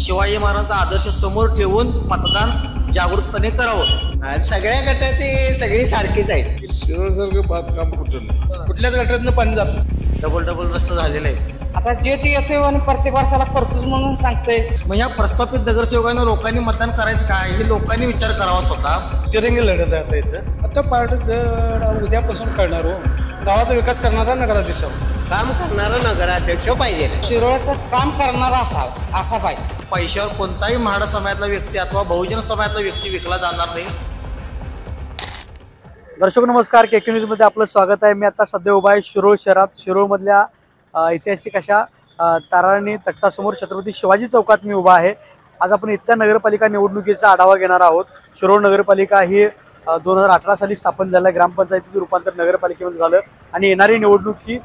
शिवाजी महाराजांचा आदर्श समोर ठेवून मतदान जागृतपणे करावं। सगळ्या गटाची सगळी सारखीच आहेत। शिरोळसारखं बांधकाम कुठं नाही, कुठल्याच गटातनं पाणी जात। डबल रस्ते झालेले आहेत। आता जे ते येतोय आणि प्रत्येक वर्षाला करतोच म्हणून सांगतोय। मग ह्या प्रस्थापित नगरसेवकांना लोकांनी मतदान करायचं काय हे लोकांनी विचार करावा स्वतः। तिरंगी लढत आहे इथं। आता पार्ट जड उद्यापासून करणार हो, गावाचा विकास करणारा नगराध्यक्ष, काम करणारा नगराध्यक्ष पाहिजे। शिरोळचं काम करणारा असा पाहिजे। पैशावर कोणताही म्हाडा समाजातला व्यक्ती अथवा बहुजन समाजातला व्यक्ती विकला जाणार नाही। दर्शक नमस्कार, के न्यूज मध्ये आपलं स्वागत आहे। मी आता सध्या उभा आहे शिरोळ शहरात। शिरोळमधल्या ऐतिहासिक अशा ताराणी तख्तासमोर छत्रपती शिवाजी चौकात मी उभा आहे। आज आपण इथल्या नगरपालिका निवडणुकीचा आढावा घेणार आहोत। शिरोळ नगरपालिका ही 2018 साली स्थापन झाल्या, ग्रामपंचायतीचं रूपांतर नगरपालिकेमध्ये झालं आणि येणारी निवडणूक ही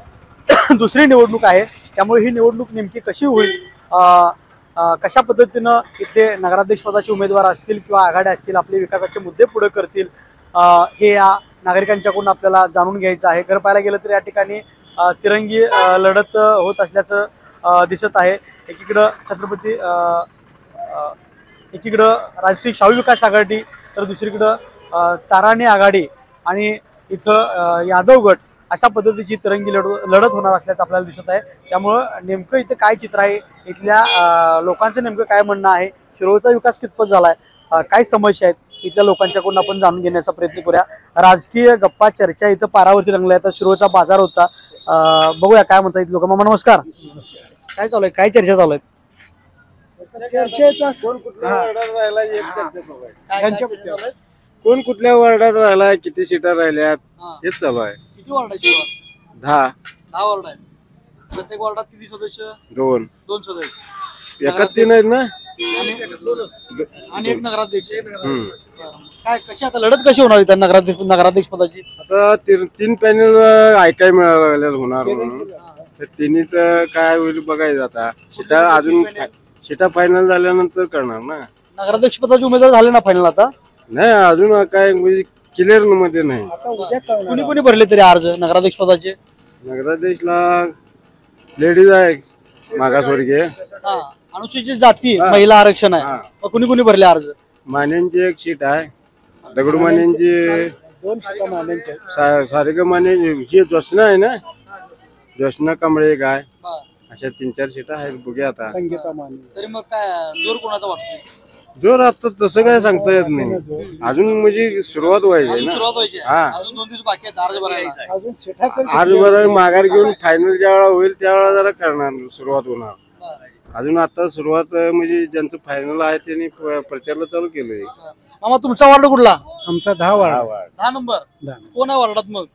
दुसरी निवडणूक आहे। त्यामुळे ही निवडणूक नेमकी कशी होईल, कशा पद्धतीनं इथे नगराध्यक्ष पदाचे उमेदवार असतील किंवा आघाड्या असतील आपले विकासाचे मुद्दे पुढे करतील, हे या नागरिकांच्याकडून आपल्याला जाणून घ्यायचं आहे। खरं पाहायला गेलं तर या ठिकाणी तिरंगी लढत होत असल्याचं दिसत आहे। एकीकडं राजश्री शाहू विकास आघाडी तर दुसरीकडं ताराणी आघाडी आणि इथं यादव गट अशा पद्धतीची तिरंगी लढत होणार असल्याचं आपल्याला दिसत आहे। त्यामुळं नेमकं इथं काय चित्र आहे, इथल्या लोकांचं नेमकं काय म्हणणं आहे, शिरोळचा विकास कितपत झालाय, काय समस्या आहेत इथल्या लोकांच्याकडून आपण जाणून घेण्याचा प्रयत्न करूया। राजकीय गप्पा चर्चा इथं पारावरती रंगल्या। आता शिरोळचा बाजार होता, बघूया काय म्हणतात लोक। मामा नमस्कार। काय चालू आहे, काय चर्चा चालू आहे? कोण कुठल्या वार्डात राहिला, किती सीटा राहिल्यात हेच चालू आहे। किती वार्डाची? 10 वार्ड आहेत। प्रत्येक वार्डात किती सदस्य? 2 सदस्य। एकात 3 आहेत ना, आणि एक नगराध्यक्ष। काय कशी आता लढत कशी होणार इथं नगराध्यक्ष पदाची? आता 3 पॅनल ऐकाय मिळाले होणार म्हणून, तर तिन्ही तर काय होईल बघायचं। आता सीटा फायनल झाल्यानंतर करणार ना। नगराध्यक्ष पदाचे उमेदवार झाले ना फायनल? आता नाही, अजून काय म्हणजे क्लिअर मध्ये नाही। कुणी कुणी भरले तरी अर्ज नगराध्यक्ष पदाचे? नगराध्यक्षला लेडीज आहे, मागासवर्गीय, अनुसूचित जाती, महिला आरक्षण आहे। मग कुणी कुणी भरले अर्ज? मान्यांची एक सीट आहे, दगडू मान्यांची, सारिका माने जी जोशना आहे ना, जोशना कांबळे एक आहे, अशा 3-4 सीटा आहेत। बघूया आता। तरी मग काय जोर कोणाचा वाटतोय? जोर आता तसं काय सांगता येत नाही, अजून म्हणजे सुरुवात व्हायची ना। सुरुवात व्हायची, अजून 2 दिवस बाकी आहेत अर्ज भरायला। अर्ज भराय माघार घेऊन फायनल ज्या वेळा होईल त्यावेळेला जरा करणार, सुरुवात होणार। अजून आता सुरुवात म्हणजे ज्यांचं फायनल आहे त्यांनी प्रचारला चालू केलंय। मामा तुमचा वार्ड कुठला? आमचा 10 वार्ड। 10 नंबर कोण आहे वार्डात? मग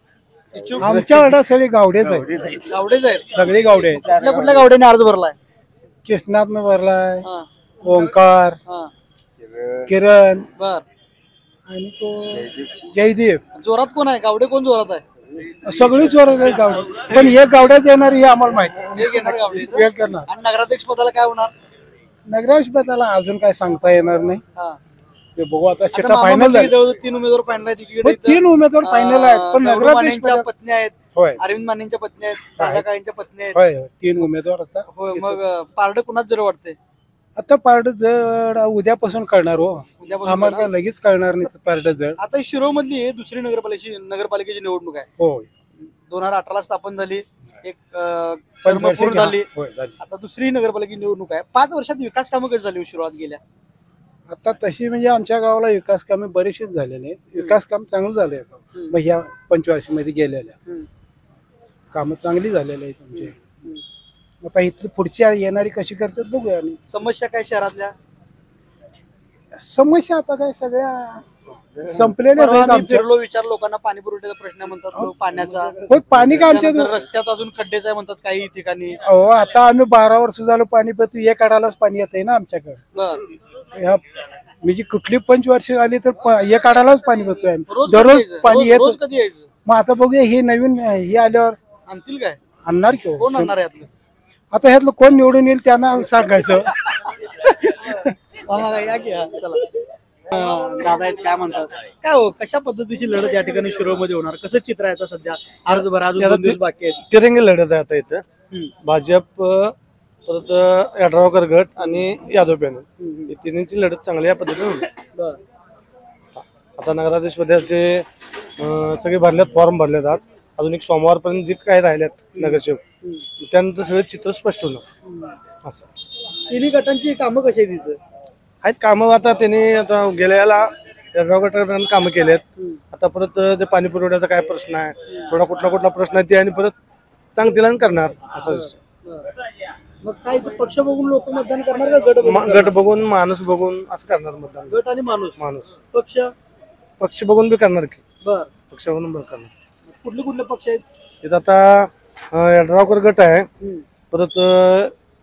आमच्या वार्डात सगळे गावडेच आहेत, गावडेच आहेत, सगळे गावडे आहेत। कुठल्या कुठल्या गावड्याने अर्ज भरलाय? कृष्णातनं भरलाय, ओंकार, किरण बर, आणि तो जयदेव। जोरात कोण आहे? गावडे कोण जोरात आहे? सगळी जोरात आहे गावडे, पण एक गावड्यात येणार हे आम्हाला माहिती। एक येणार गावडे एक करणार। आणि नगराध्यक्ष पदाला काय होणार? नगराध्यक्ष पदाला अजून काय सांगता येणार नाही, ते बघू आता। सीटा मामा फायनल म्हणले झाली, जवळ 3 उमेदवार फायनल आहेत। इकडे 3 उमेदवार फायनल आहेत, पण नगराध्यक्ष मानेंच्या पत्नी आहेत, होय अरविंद मानेंच्या पत्नी आहेत, दादा काळेंच्या पत्नी आहेत। होय 3 उमेदवार आता। होय, मग पारड कुणाच जर वाटते? आता पार्ट जड उद्यापासून करणार हो, उद्यापासून आम्हाला काय लगेच करणार नाही पार्ट जड। आता शिरोळ मधली दुसरी नगरपालिकेची निवडणूक आहे। होय, 2018 ला स्थापन झाली, एक टर्म पूर्ण झाली, होय झाली। आता दुसरी नगरपालिकेची निवडणूक आहे। 5 वर्षात विकास कामं कशी झाली शिरोळात गेल्या? आता तशी म्हणजे आमच्या गावाला विकास कामे बरेचसे झालेले आहेत, विकास काम चांगलं झालंय आता। मग ह्या 5 वर्षामध्ये गेलेल्या कामं चांगली झालेली आहेत आमचे। आता इथली पुढची येणारी कशी करतात बघूया। आणि समस्या काय शहरातल्या? समस्या आता काय सगळ्या संपलेल्या आहेत आम्ही आमच्या। फिरलो, विचार लोकांना पाणी पुरवठ्याचा प्रश्न म्हणतात, लोक पाण्याचा, होय पाणी का आमच्या त्यानंतर रस्त्यात अजून खड्डेच आहे म्हणतात काही ठिकाणी। हो, आता आम्ही 12 वर्ष झालं पाणी पितो, एक आडालाच पाणी येत आहे ना आमच्याकडे। बर, ह्या म्हणजे कुठली 5 वर्ष आली तर एक आडालाच पाणी पितोय आम्ही, रोज दररोज पाणी येत। रोज कधी यायचं? मग आता बघूया हे नवीन हे आल्यावर आणतील काय? आणणार की हो? कोण आणणार आहे यातलं? आता ह्यातलं कोण निवडून येईल त्यांना सांगायचं। या की, चला। दादा आहेत, काय म्हणतात? काय हो, कशा पद्धतीची लढत या ठिकाणी शिरोळ मध्ये होणार? कसं चित्र आहे आता सध्या? अर्ज भरा, अजून 2 दिवस बाकी आहेत। तिरंगी लढत आहे आता इथं। भाजप परत यड्रावकर गट आणि यादव पॅनल ही तिन्हीची लढत चांगल्या पद्धतीने होईल. बर आता नगराध्यक्ष पदाचे सगळे भरल्यात, फॉर्म भरलेत. आज अजून एक सोमवारपर्यंत जे काय राहिल्यात नगरसेवक, त्यानंतर सगळे चित्र स्पष्ट होणार. असं तिन्ही गटांची कामं कशी आहेत तिथं? आहेत कामं. आता त्यांनी आता गेल्या याला यड्राव गटानं कामं केलेत. आता परत ते पाणी पुरवठ्याचा काय प्रश्न आहे, थोडा कुठला प्रश्न आहे ते आणि परत सांगतील आणि करणार असा विषय. मग काय ते पक्ष बघून लोक मतदान करणार का गट बघून? गट बघून, माणूस बघून असं करणार मतदान. गट आणि माणूस पक्ष पक्ष बघून बी करणार की, बर पक्ष बघून बी करणार. कुठले पक्ष आहेत? तिथं आता यड्रावकर गट आहे, परत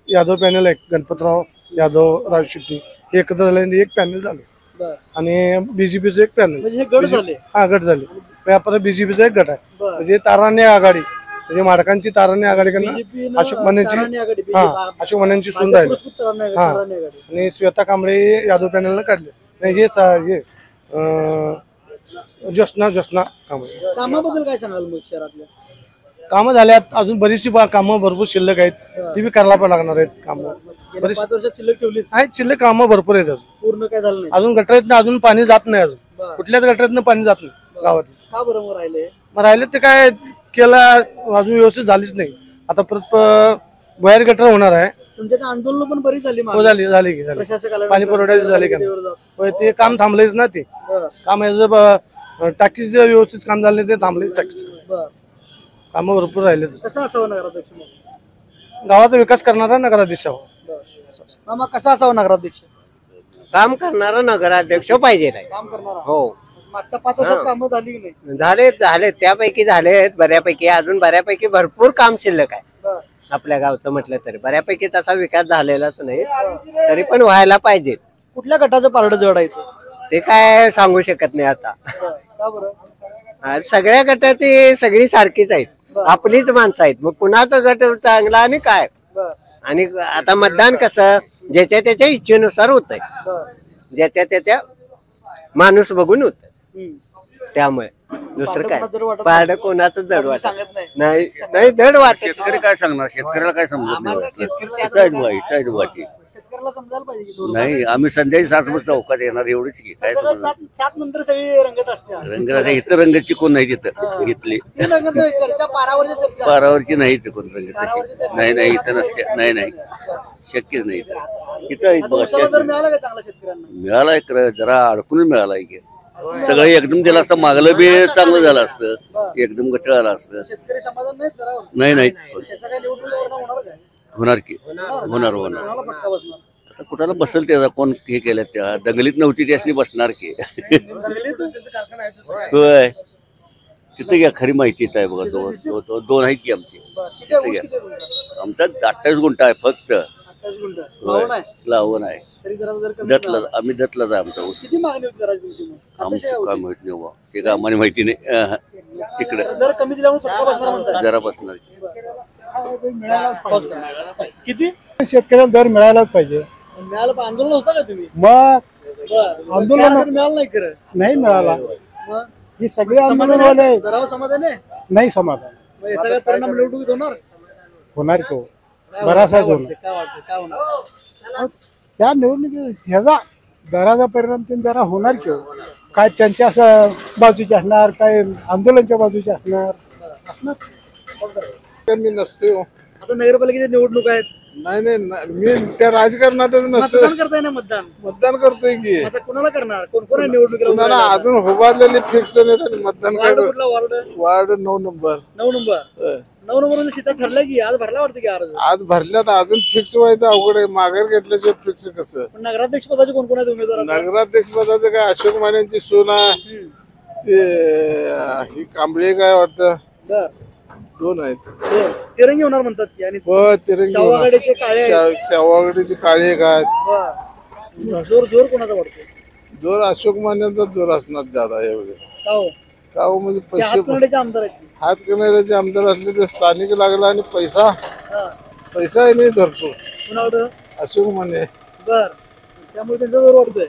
यादव पॅनल आहे, गणपतराव यादव, राजू शेट्टी हे एकत्र झाले, एक पॅनल झालं. बर आणि बीजेपीचं एक पॅनल. म्हणजे हे गट झाले. हा गट झाले. परत बीजेपीचा एक गट आहे. बर. म्हणजे ताराण्य आघाडी, म्हणजे माडकांची ताराण्य आघाडी करणार. BJP न अशोक मानेची ताराण्य आघाडी, अशोक मानेची सून राहिली. ताराण्य हा. आघाडी. आणि श्वेता कांबळे यादव पॅनलनं काढले. नाही हे ज्योत्स्ना कांबळे. कामाबद्दल काय सांगाल मग शहरातल्या? कामं झाल्यात, अजून बरीचशी कामं भरपूर शिल्लक आहेत, ती बी करायला पण लागणार आहेत. कामं गेल्या 5 वर्षात शिल्लक ठेवलीच, आहेत, शिल्लक कामं भरपूर आहेत. अजून पूर्ण काय झालं नाही. अजून गटरातनं अजून पाणी जात नाही. अजून बर. कुठल्याच गटरातनं पाणी जात नाही गावात. का बरं मग राहिले? मग राहिले ते काय केलं अजून व्यवस्थित झालीच नाही. आता परत बाहेर गटर होणार आहे. तुमच्या आंदोलन पण बरीच झाली हो, झाली की प्रशासकाला पाणी पुरवठ्याची झाली का नाही? ते काम थांबलेच ना. ते बर काम टाकीच व्यवस्थित काम झालं नाही, ते थांबले. टाकीच बर. कामं भरपूर राहिले. कसा असावा नगराध्यक्ष मग? गावाचा विकास करणारा नगराध्यक्ष हवा. मामा कसा असावा नगराध्यक्ष? काम करणारा नगराध्यक्ष पाहिजे नाही. काम करणारा. हो मागच्या 5 वर्षात कामं झाली की नाही? झाले त्यापैकी झालेत बऱ्यापैकी. अजून बऱ्यापैकी भरपूर काम शिल्लक आहे बर. आपल्या गावचं. म्हटलं तरी बऱ्यापैकी तसा विकास झालेलाच नाही, तरी पण व्हायला पाहिजे. कुठल्या गटाचं पारडं जड आहे ते? ते काय सांगू शकत नाही आता. का बरं? आज सगळ्या गटाची सगळी सारखीच आहेत, आपलीच माणसं आहेत. मग कुणाचा गट चांगला आणि काय. बर आणि आता मतदान कसं ज्याच्या त्याच्या इच्छेनुसार होत आहे, बर. ज्याच्या त्याच्या माणूस बघून होत. हम्म. त्यामुळे दुसरं काय कोणाचं जड वाटत पारड कोणाचं जड तुम्ही वाटत सांगत नाही. नाही. नाही जड वाटत. शेतकरी काय सांगणार, शेतकऱ्याला काय समजत आम्हाला नाही. शेतकरी टाईट बाई, टाईट बाटी. शेतकऱ्याला समजायला पाहिजे की थोडं. नाही, आम्ही संध्याकाळी 7 वाजता चौकात येणार एवढीच की काय त्याला समजणार. सात नंतर सगळी रंगत असते. रंगाचा इथं रंगाची कोण नाही तिथं घेतली, ती रंगत नाही, चर्चा पारावरची चर्चा. पारावरची नाही इथं कोण रंग तशी. नाही इथं नसते. नाही शक्यच नाही इथं. इथं आता उसाला दर मिळाला का चांगला शेतकऱ्यांना? मिळाला एक जरा अडकून मिळाला की सगळं एकदम दिलं असतं, मागलं बी चांगलं झालं असतं, एकदम गट्टळ आलं असतं. शेतकरी समाधान नाही जरा. नाही त्याचा काय निवडणूक होणार काय? होणार की होणार. कोणाला फटका बसणार? आता कुणाला बसेल त्याचा, कोण हे केलं त्या दंगलीत नव्हती त्यासनी बसणार की. होय, तिथं घ्या, खरी माहिती आहे बघा. दोन आहेत की आमची. किती आहे ऊस, किती आहे तुमचा? आमचा 28 गुंठा आहे फक्त. 28 गुंठ. लावून आहे. लावून आहे. तरी जरा जर कमी दत्तला, मिळाला. आम्ही दत्तलाच आहे आमचा ऊस. किती मागणी होती जरा तुमची मग? अपेक्षा आमचं काय काय होती? माहित नाही बा, ते काय आम्हाला माहिती नाही. तिकडं दर कमी दिल्यामुळे फटका बसणार म्हणतात. जरा बसणार. किती शेतकऱ्याला दर मिळायलाच पाहिजे. मिळालं पण आंदोलन होतं का तुम्ही? मग बरं. आंदोलन- दर मिळालं नाही खरं. नाही मिळाला. मग ही सगळी आंदोलनवाले आहेत. दरावर समाधान आहे? नाही समाधान मग याचा काय परिणाम निवडणुकीत होणार? होणार की हो. काय बराचसाच वाटतं? होणार. काय वाटतं? काय होणार? त्या निवडणुकीत ह्याचा दराचा परिणाम त्यांनी जरा होणार की हो. काय त्यांच्या असं बाजूचे असणार, काय आंदोलनच्या बाजूचे असणार. मी नसतो. आता नगरपालिकेच्या निवडणूक आहेत. नाही मी त्या राजकारणातच नसतो. मतदान करताय ना? मतदान करतोय की. आता कोणाला करणार? कोण कोण आहे निवडणुकीला उभं कुणाला राहिलं? अजून उभारलेले फिक्स नाही आणि मतदान वार्ड काय. कुठला ward? Ward 9 number. 9 number. 9 number सीटा ठरल्या की आज भरला वाटतं की अर्ज? आज भरल्यात, अजून फिक्स व्हायचं अवघड आहे. माघार घेतल्याशिवाय फिक्स कसं. पण नगराध्यक्ष पदाचे कोण कोण आहेत उमेदवार आता? नगराध्यक्ष पदाचं काय अशोक मानेंची सोना, ही कांबळे काय वाटतं, बर. 2 आहेत. तिरंगी होणार म्हणतात की. आणि तिरंगी शाहूवागाडीचे काळे आहेत. शेवागडीचे काळे एक आहेत. बर. जोर कोणाचा वाटतो? जोर अशोक मानेचा जोर असणार ज्यादा एवढे. का हो? का हो म्हणजे ते पैसे हातकर्णीचे आमदार आहेत की. हातकणंगल्याचे आमदार असले तर स्थानिक लागला आणि पैसा हा. आहे नाही धरतो कुणाकडं? अशोक माने. बर. त्यामुळे त्यांचा जोर वाटतोय.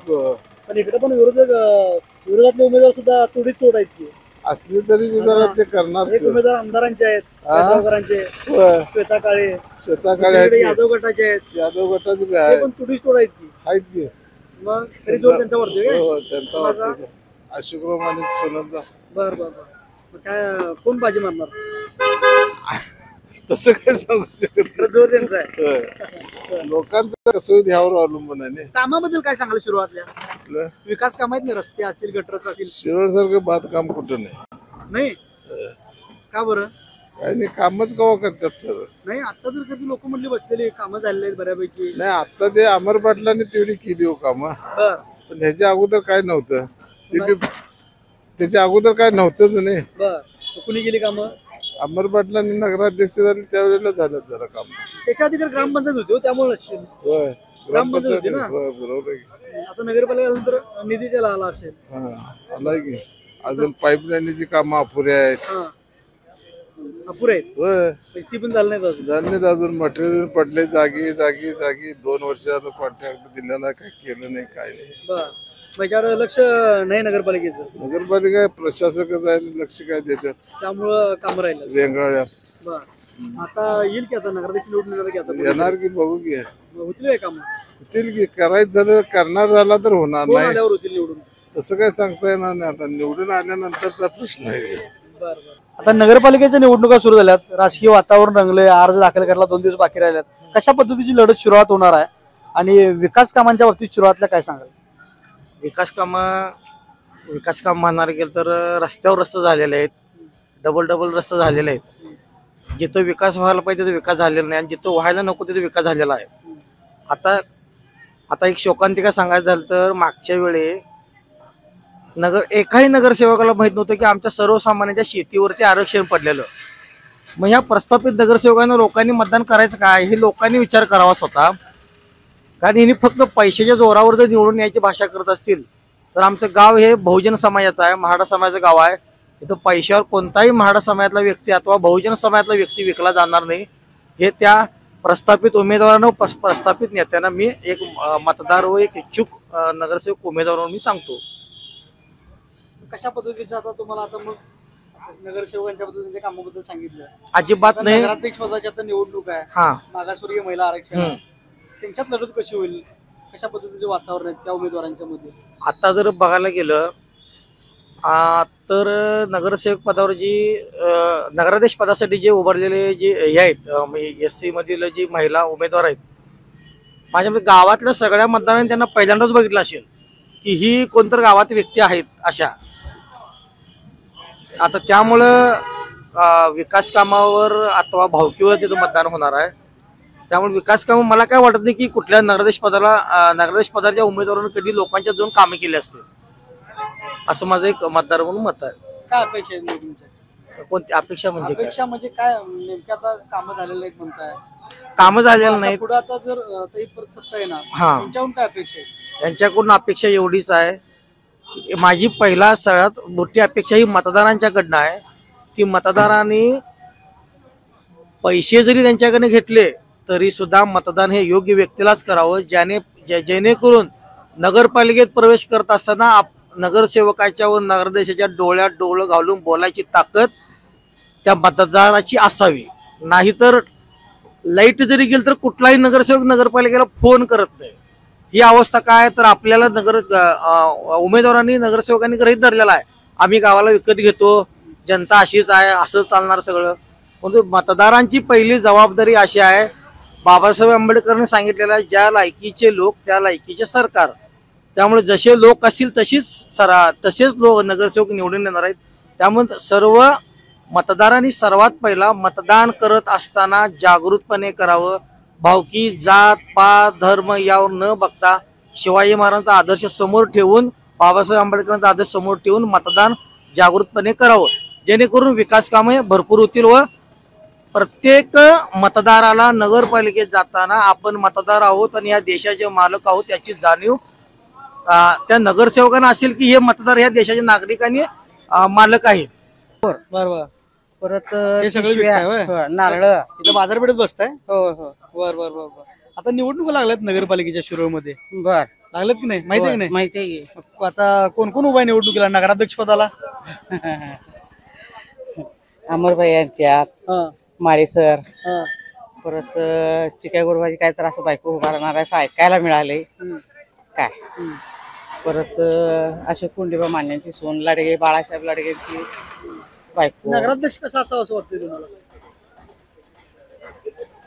पण इकडे पण विरोधातले उमेदवार सुद्धा तोडीत तोड आहेत की. असली तरी मी जरा ते करणार एक उमेदवार आमदारांचे आहेत, हा? गावकरांचे, होय. श्वेता काळे, शेताकडे दुसरीकडे यादव गटाचे आहेत, यादव गटाचे बी ते आहेत पण तुडीस तोड आहेत की. आहेत की मग तरी जोर त्यांचा वरती काय? हो, त्यांचा वाटतं अशोकराव आणि सोनलचा बर बर बर. मग काय कोण बाजी मारणार? तसं काय सांगू शकत खरं जोर त्यांचा आहे. नाही. लोकांचं कसं होईल ह्यावर अवलंबून आहे ना. कामाबद्दल काय सांगाल सुरुवातल्या? आपलं विकास काम आहेत ना, रस्ते असतील, गटर असतील. शिरोडसारखं बांधकाम कुठं नाही. नाही का बरं? काही नाही, कामच कवा करतात सर. नाही आता जर कधी लोक म्हणले बसलेले कामं झालेले आहेत बऱ्यापैकी. नाही आता ते अमर पाटलांनी तेवढी केली हो कामं, बर पण ह्याच्या अगोदर काय नव्हतं. ते बी त्याच्या अगोदर काय नव्हतंच नाही. बर कुणी गेली कामं? अमर पाटलांनी नगराध्यक्ष झाले त्यावेळेला झालं जरा काम. त्याच्या आधी तर ग्रामपंचायत होती हो, त्यामुळे नसतील. होय ग्रामपंचायत होती ना? होय, बरोबर आहे की. आता नगरपालिका झालं तर निधी त्याला आला असेल. हा आलाय की. अजून पाईपलाईनची कामं अपुऱ्या आहेत. हा अपुरे आहेत, होय ती पण झालं नाही अजून. झाले नाहीत अजून. मटेरियल पडले जागी जागी जागी. 2 वर्ष आता कॉन्ट्रॅक्ट दिलेला काही केलं नाही काय नाही. बर त्याच्यावर लक्ष नाही नगरपालिकेचं, नगरपालिका प्रशासकच आहे, लक्ष काय देतात त्यामुळं काम राहिलं. वेंगळ्या. बर आता येईल की आता नगराध्यक्ष निवडून येणार की आता? येणार की बघू की. मग होतील काय काम? होतील की. करायचं झालं करणार झाला तर होणार कोण नाही. आल्यावर होतील निवडून? तसं काय सांगता येणार नाही. आता निवडून आल्यानंतरचा प्रश्न आहे. बर बर. आता नगरपालिकेच्या निवडणुका सुरू झाल्यात, राजकीय वातावरण रंगले, अर्ज दाखल करायला 2 दिवस बाकी राहिल्यात. कशा पद्धतीची लढत सुरुवात होणार आहे आणि विकास कामांच्या बाबतीत सुरुवातला काय सांगाल? विकास काम म्हणणार गेलं तर रस्त्यावर रस्ते झालेले आहेत, डबल रस्ते झालेले आहेत. जिथं विकास व्हायला पाहिजे तिथं विकास झालेला नाही आणि जिथं व्हायला नको तिथं विकास झालेला आहे. आता एक शोकांतिका सांगायचं झालं तर मागच्या वेळी एकाही नगरसेवकाला माहित नव्हतं की आमच्या सर्वसामान्यांच्या शेतीवरती आरक्षण पडलेलं. मग ह्या प्रस्थापित नगरसेवकांना लोकांनी मतदान करायचं काय हे लोकांनी विचार करावा स्वतः. कारण यांनी फक्त पैशाच्या जोरावर जर निवडून यायची भाषा करत असतील तर आमचं गाव हे बहुजन समाजाचं आहे, महाडा समाजाचं गाव आहे. इथं पैशावर कोणताही महाडा समाजातला व्यक्ती अथवा बहुजन समाजातला व्यक्ती विकला जाणार नाही. हे त्या प्रस्थापित उमेदवारांना प्रस्थापित नेत्यांना मी एक मतदार व एक इच्छुक नगरसेवक उमेदवार मी सांगतो. कशा पद्धतीचं आता तुम्हाला आता मग नगरसेवकांच्या बद्दल त्यांच्या कामाबद्दल सांगितलं? अजिबात नाही. नगराध्यक्ष पदाची आता निवडणूक आहे, हा मागासवर्गीय महिला आरक्षण आहे. त्यांच्यात लढत कशी होईल? कशा पद्धतीचे वातावरण आहे त्या उमेदवारांच्या मध्ये? आता जर बघायला गेलं तर नगरसेवक पदावर नगराध्यक्ष पदासाठी जे उभारलेले जे हे आहेत SC मधील जी महिला उमेदवार आहेत, माझ्या गावातल्या सगळ्या मतदारांनी त्यांना पहिल्यांदाच बघितलं असेल की ही कोणतर गावात व्यक्ती आहेत अशा. आता त्यामुळं विकास कामावर अथवा भावकीवर तिथं मतदान होणार आहे. त्यामुळे विकास काम मला काय वाटत नाही की कुठल्या नगराध्यक्ष पदाच्या उमेदवारांनी कधी लोकांच्या जाऊन कामे केली असतील, असं माझं एक मतदार म्हणून मत आहे. काय अपेक्षा आहे निवडणुकीच्या? कोणती अपेक्षा म्हणजे काय? अपेक्षा म्हणजे काय नेमक्या आता कामं झालेलं आहेत म्हणताय, कामं झालेलं नाहीत. पुढे आता जर काही परत सत्ता येणार हा. त्यांच्याहून काय अपेक्षा आहे? यांच्याकडून अपेक्षा एवढीच आहे की माझी पहिला सगळ्यात मोठी अपेक्षा ही मतदारांच्याकडनं आहे की मतदारांनी पैसे जरी त्यांच्याकडे घेतले तरी सुद्धा मतदान हे योग्य व्यक्तीलाच करावं, जेणेकरून नगरपालिकेत प्रवेश करत असताना नगरसेवकाच्या व नगराध्यक्षाच्या डोळ्यात डोळं घालून बोलायची ताकद त्या मतदाराची असावी. नाहीतर लाईट जरी गेली तर कुठलाही नगरसेवक नगरपालिकेला फोन करत नाही. ही अवस्था काय तर आपल्याला उमेदवारांनी नगरसेवकांनी गृहीत धरलेला आहे, आम्ही गावाला विकत घेतो, जनता अशीच आहे, असंच चालणार सगळं. परंतु मतदारांची पहिली जबाबदारी अशी आहे, बाबासाहेब आंबेडकरांनी सांगितलेलं आहे, ज्या लायकीचे लोक त्या लायकीचे सरकार. त्यामुळे जसे लोक असतील तसेच लोक नगरसेवक निवडून येणार आहेत. त्यामुळे सर्व मतदारांनी सर्वात पहिला मतदान करत असताना जागृतपणे करावं. भावकी, जात, पात, धर्म यावर न बघता शिवाजी महाराजांचा आदर्श समोर ठेवून, बाबासाहेब आंबेडकरांचा आदर्श समोर ठेवून मतदान जागृतपणे करावं, जेणेकरून विकास कामे भरपूर होतील. व प्रत्येक मतदाराला नगरपालिकेत जाताना आपण मतदार आहोत आणि या देशाचे मालक आहोत याची जाणीव त्या नगरसेवकांना असेल की हे मतदार या देशाच्या नागरिकांनी मालक आहेत. बरोबर. परत हे सगळं विकताय होय? नारळ. इथं बाजारपेठेत बसताय? हो हो बर बर बर बर. आता निवडणुका लागल्यात नगरपालिकेच्या शिरोळमध्ये, बर लागल्यात की नाही माहिती आहे की नाही? माहिती आहे. आता कोण कोण उभा आहे निवडणुकीला नगराध्यक्ष पदाला? अमरबाई यांच्यात हा माळे सर हा परत चिक्या गुरुबाजी काय तर असं बायको उभा राहणार आहे असं ऐकायला मिळाले हम्म, काय हम्म. परत अशोक कुंडीबा मान्यांची सोन लाडगे बाळासाहेब लाडगेची बायको नगराध्यक्ष कसा असावा असं वाटतंय तुम्हाला?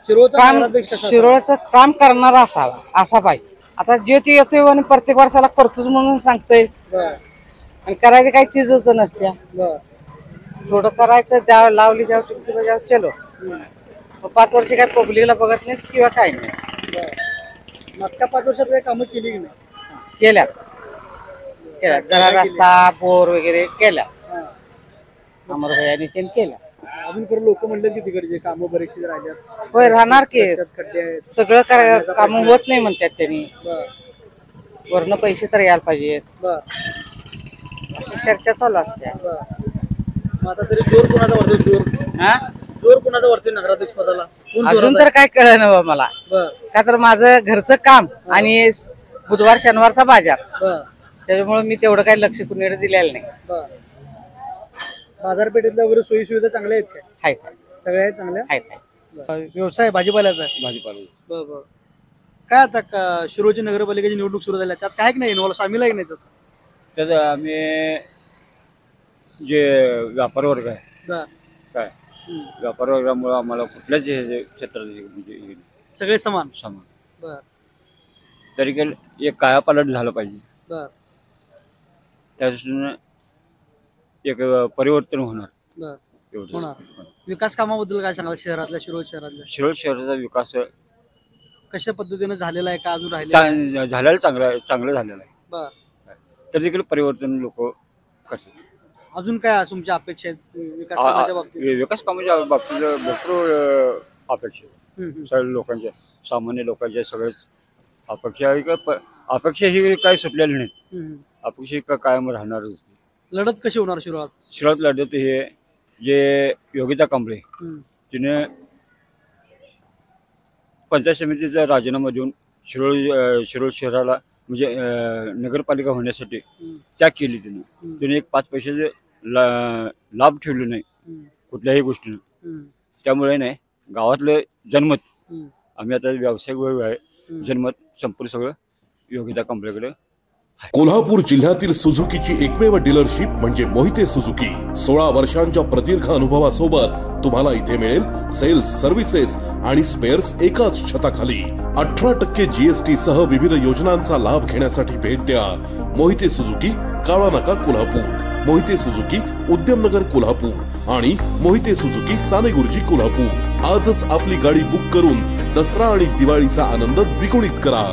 शिरोळचा काम नगराध्यक्ष कसा असावा? शिरोळचं काम करणारा असावा असा पाहिजे. आता जे ती येतोय आणि प्रत्येक वर्षाला करतोच म्हणून सांगतोय बरं, आणि करायची काही चीजच नसत्या. बरं. थोडं करायचं द्यावं लावली जाव टिकटी जाव चलो. मग 5 वर्ष काय पब्लिकला बघत नाही किंवा काय नाही. मागच्या 5 वर्षात काही कामं केली की नाही? केल्या जरा रस्ता बोर वगैरे केल्या अमरभाई केल्या. अजून खरं लोक म्हणले की तिकडचे कामं बरेचसे राहिल्यात. होय राहणार की खड्डे आहेत. सगळं काम होत नाही म्हणतात त्यांनी. बरं, वरनं पैसे तर यायला पाहिजेत बरं, अशी चर्चा चालू असते. बरं. मग आता तरी जोर कोणाचा वरतोय? जोर कोणाचा वरतोय नगराध्यक्ष पदाला? कोण अजून जोरात तर आहे? काय कळलं ना बा मला. बरं, का तर माझं घरचं काम आणि बुधवार शनिवारचा बाजार बरं, त्याच्यामुळे मी तेवढं काही लक्ष कुणीकडे दिलेलं नाही. बरं. बाजारपेठेतल्या वगैरे सोयी सुविधा चांगल्या आहेत काय? आहेत सगळ्या आहेत चांगल्या? आहेत. व्यवसाय भाजीपाल्याचा आहे. भाजीपाला बरं बरं. काय आता शिरोळची नगरपालिकेची निवडणूक सुरू झाली आहे. त्यात काय नाही इन्व्हॉल्व सामील आहे की नाही त्यात? त्यात आम्ही जे व्यापार वर्ग आहे बरं. काय हम्म. व्यापार वर्गामुळे आम्हाला कुठल्याच हे क्षेत्रात म्हणजे सगळे समान. समान बरं, तरी एक कायापालट झालं पाहिजे. बरं, त्या दृष्टीने एक परिवर्तन होणार बरं. एवढंच. होणार. विकास कामाबद्दल काय सांगाल शहरातल्या शिरोळ शहरातल्या? शिरोळ शहराचा विकास कशा पद्धतीने झालेला आहे का अजून राहिलेला आहे? झालेला चांगलं झालेलं आहे. बरं. तर देखील परिवर्तन लोक करतात. अजून काय तुमच्या अपेक्षा आहेत विकास कामाच्या बाबतीत? विकास कामाच्या बाबतीत भरपूर अपेक्षा आहेत. हम्म, हम्म. सगळ्या लोकांच्या सामान्य लोकांच्या सगळेच अपेक्षा ही काही सुटलेली नाही. हम्म. अपेक्षा ही कायम राहणारच. लढत कशी होणार शिरोळात? शिरोळात लढत हे जे योगिता कांबळे हम्म, तिने पंचायत समितीचा राजीनामा देऊन शिरोळ शहराला म्हणजे नगरपालिका होण्यासाठी हम्म, त्याग केली तिने एक 5 पैशाचे लाभ ठेवले नाही हम्म, कुठल्याही गोष्टीनं. हम्म, त्यामुळे नाही गावातलं जनमत हम्म, आम्ही आता व्यावसायिक वर्ग आहे हम्म. जनमत संपूर्ण सगळं योगिता कांबळेकडे. कोल्हापूर जिल्ह्यातील सुझुकीची एकमेव डीलरशिप म्हणजे मोहिते सुझुकी. 16 वर्षांच्या प्रदीर्घ अनुभवासोबत तुम्हाला इथे मिळेल सेल्स, सर्व्हिसेस आणि स्पेअर्स एकाच छताखाली. 18% GST सह विविध योजनांचा लाभ घेण्यासाठी भेट द्या. मोहिते सुझुकी, काळा नाका, कोल्हापूर. मोहिते सुझुकी, उद्यमनगर, कोल्हापूर आणि मोहिते सुझुकी, सानेगुरुजी, कोल्हापूर. आजच आपली गाडी बुक करून दसरा आणि दिवाळीचा आनंद द्विगुणित करा.